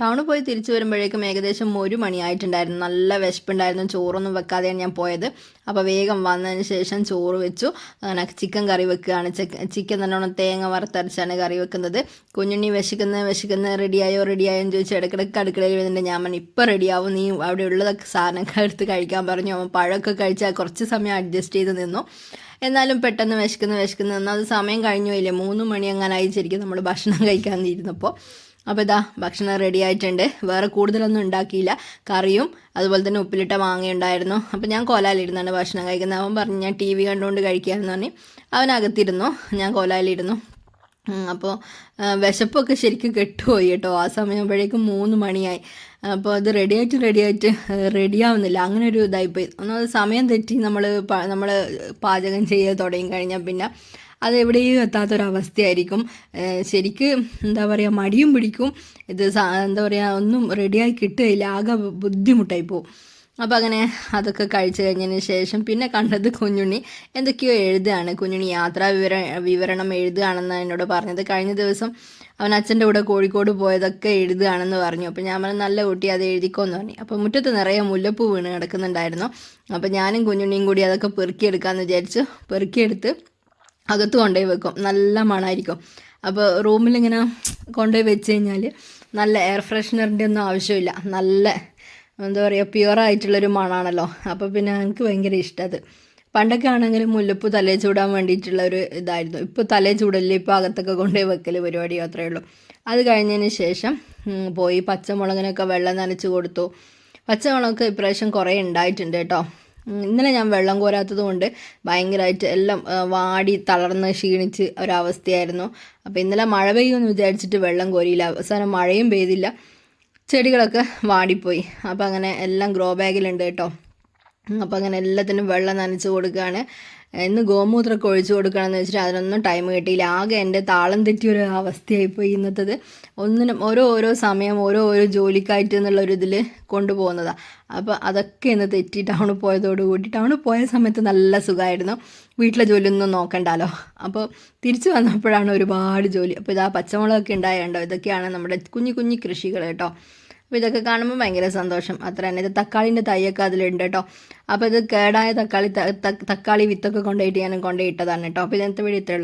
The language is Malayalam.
ടൗണിൽ പോയി തിരിച്ചു വരുമ്പോഴേക്കും ഏകദേശം 1 മണിയായിട്ടുണ്ടായിരുന്നു. നല്ല വിശപ്പുണ്ടായിരുന്നു. ചോറൊന്നും വെക്കാതെയാണ് ഞാൻ പോയത്. അപ്പോൾ വേഗം വന്നതിന് ശേഷം ചോറ് വെച്ചു. അങ്ങനെ ചിക്കൻ കറി വെക്കുകയാണ്. ചിക്കൻ നല്ലോണം തേങ്ങ വറുത്തരച്ചാണ് കറി വെക്കുന്നത്. കുഞ്ഞുണ്ണി വിശക്കുന്നത് റെഡിയായോ എന്ന് ചോദിച്ചു ഇടയ്ക്കിടയ്ക്ക് അടുക്കളയിൽ വരുന്നുണ്ട്. ഞാൻ പറഞ്ഞു ഇപ്പോൾ റെഡിയാവും, നീ അവിടെ ഉള്ളതൊക്കെ സാധനങ്ങൾ എടുത്ത് കഴിക്കാൻ പറഞ്ഞു. അവൻ പഴമൊക്കെ കഴിച്ചാൽ കുറച്ച് സമയം അഡ്ജസ്റ്റ് ചെയ്ത് നിന്നു. എന്നാലും പെട്ടെന്ന് വിശക്കുന്നു എന്നാൽ അത് സമയം കഴിഞ്ഞു പോയില്ലേ, 3 മണി അങ്ങനായി ശരിക്കും നമ്മൾ ഭക്ഷണം കഴിക്കാൻ ഇരുന്നപ്പോൾ. അപ്പോൾ ഇതാ ഭക്ഷണം റെഡി ആയിട്ടുണ്ട്. വേറെ കൂടുതലൊന്നും ഉണ്ടാക്കിയില്ല. കറിയും അതുപോലെ തന്നെ ഉപ്പിലിട്ട മാങ്ങ ഉണ്ടായിരുന്നു. അപ്പോൾ ഞാൻ കോലാലിരുന്നാണ് ഭക്ഷണം കഴിക്കുന്നത്. അവൻ പറഞ്ഞു ഞാൻ TV കണ്ടുകൊണ്ട് കഴിക്കാമെന്ന് പറഞ്ഞ് അവനകത്തിരുന്നു, ഞാൻ കോലാലിരുന്നു. അപ്പോൾ വിശപ്പൊക്കെ ശരിക്കും കെട്ടുപോയി കേട്ടോ. ആ സമയമാകുമ്പോഴേക്കും 3 മണിയായി. അപ്പോൾ അത് റെഡിയായിട്ട് റെഡിയാവുന്നില്ല. അങ്ങനെ ഒരു ഇതായിപ്പോയി. ഒന്നാമത് സമയം തെറ്റി നമ്മൾ പാചകം ചെയ്ത് തുടങ്ങി കഴിഞ്ഞാൽ പിന്നെ അതെവിടെയും എത്താത്തൊരവസ്ഥയായിരിക്കും. ശരിക്ക് എന്താ പറയുക, മടിയും പിടിക്കും. ഇത് എന്താ പറയുക, ഒന്നും റെഡിയായി കിട്ടുകയില്ല. ആകെ ബുദ്ധിമുട്ടായി പോവും. അപ്പോൾ അങ്ങനെ അതൊക്കെ കഴിച്ചു കഴിഞ്ഞതിന് ശേഷം പിന്നെ കണ്ടത് കുഞ്ഞുണ്ണി എന്തൊക്കെയോ എഴുതുകയാണ്. കുഞ്ഞുണ്ണി വിവരണം എഴുതുകയാണെന്നാണ് എന്നോട് പറഞ്ഞത്. കഴിഞ്ഞ ദിവസം അവൻ അച്ഛൻ്റെ കൂടെ കോഴിക്കോട് പോയതൊക്കെ എഴുതുകയാണെന്ന് പറഞ്ഞു. അപ്പോൾ ഞാൻ പറഞ്ഞു നല്ല കുട്ടി, അത് എഴുതിക്കോന്ന് പറഞ്ഞു. അപ്പോൾ മുറ്റത്ത് നിറയെ മുല്ലപ്പൂ വീണ് കിടക്കുന്നുണ്ടായിരുന്നു. അപ്പോൾ ഞാനും കുഞ്ഞുണ്ണിയും കൂടി അതൊക്കെ പെറുക്കിയെടുക്കാമെന്ന് വിചാരിച്ചു. പെറുക്കിയെടുത്ത് അകത്ത് കൊണ്ടുപോയി വെക്കും. നല്ല മണമായിരിക്കും. അപ്പോൾ റൂമിലിങ്ങനെ കൊണ്ടുപോയി വെച്ച് കഴിഞ്ഞാൽ നല്ല എയർ ഫ്രഷ്നറിൻ്റെ ഒന്നും ആവശ്യമില്ല. നല്ല എന്താ പറയുക, പ്യുവറായിട്ടുള്ളൊരു മണമാണല്ലോ. അപ്പോൾ പിന്നെ എനിക്ക് ഭയങ്കര ഇഷ്ടം അത്. പണ്ടൊക്കെ ആണെങ്കിൽ മുല്ലപ്പൂ തലേ ചൂടാൻ വേണ്ടിയിട്ടുള്ള ഒരു ഇതായിരുന്നു. ഇപ്പോൾ തലേ ചൂടല്ലേ, ഇപ്പോൾ അകത്തൊക്കെ കൊണ്ടുപോയി വെക്കൽ പരിപാടി അത്രയേ ഉള്ളൂ. അത് കഴിഞ്ഞതിന് ശേഷം പോയി പച്ചമുളകിനൊക്കെ വെള്ളം നനച്ച് കൊടുത്തു. പച്ചമുളകൊക്കെ ഇപ്രാവശ്യം കുറേ ഉണ്ടായിട്ടുണ്ട് കേട്ടോ. ഇന്നലെ ഞാൻ വെള്ളം കോരാത്തത് കൊണ്ട് ഭയങ്കരമായിട്ട് എല്ലാം വാടി തളർന്ന് ക്ഷീണിച്ച് ഒരവസ്ഥയായിരുന്നു. അപ്പോൾ ഇന്നലെ മഴ പെയ്യുമെന്ന് വിചാരിച്ചിട്ട് വെള്ളം കോരിയില്ല. അവസാനം മഴയും പെയ്തില്ല, ചെടികളൊക്കെ വാടിപ്പോയി. അപ്പോൾ അങ്ങനെ എല്ലാം ഗ്രോ ബാഗിലുണ്ട് കേട്ടോ. അപ്പോൾ അങ്ങനെ എല്ലാത്തിനും വെള്ളം നനച്ച് കൊടുക്കുകയാണ്. ഇന്ന് ഗോമൂത്രമൊക്കെ ഒഴിച്ചു കൊടുക്കണമെന്ന് വെച്ചിട്ട് അതിനൊന്നും ടൈം കിട്ടിയില്ല. ആകെ എൻ്റെ താളം തെറ്റിയൊരു അവസ്ഥയായിപ്പോയി ഇന്നത്തത്. ഒന്നിനും ഓരോ സമയം ഓരോ ജോലിക്കായിട്ട് എന്നുള്ളൊരു ഇതിൽ കൊണ്ടുപോകുന്നതാണ്. അപ്പോൾ അതൊക്കെ ഇന്ന് തെറ്റി ടൗണിൽ പോയതോടുകൂടി. ടൗണിൽ പോയ സമയത്ത് നല്ല സുഖമായിരുന്നു, വീട്ടിലെ ജോലിയൊന്നും നോക്കണ്ടല്ലോ. അപ്പോൾ തിരിച്ചു വന്നപ്പോഴാണ് ഒരുപാട് ജോലി. അപ്പോൾ ഇതാ പച്ചമുളകൊക്കെ ഉണ്ടായുണ്ടോ. ഇതൊക്കെയാണ് നമ്മുടെ കുഞ്ഞു കൃഷികൾ കേട്ടോ. അപ്പോൾ ഇതൊക്കെ കാണുമ്പോൾ ഭയങ്കര സന്തോഷം. അത്ര തന്നെ. ഇത് തക്കാളിൻ്റെ തൈയൊക്കെ അതിലുണ്ട് കേട്ടോ. അപ്പോൾ ഇത് കേടായ തക്കാളി വിത്തൊക്കെ കൊണ്ടുപോയിട്ട് ഞാൻ കൊണ്ടുപോയിട്ടതാണ് കേട്ടോ. അപ്പോൾ ഇതിനകത്ത് വീട് ഇത്രയുള്ളത്.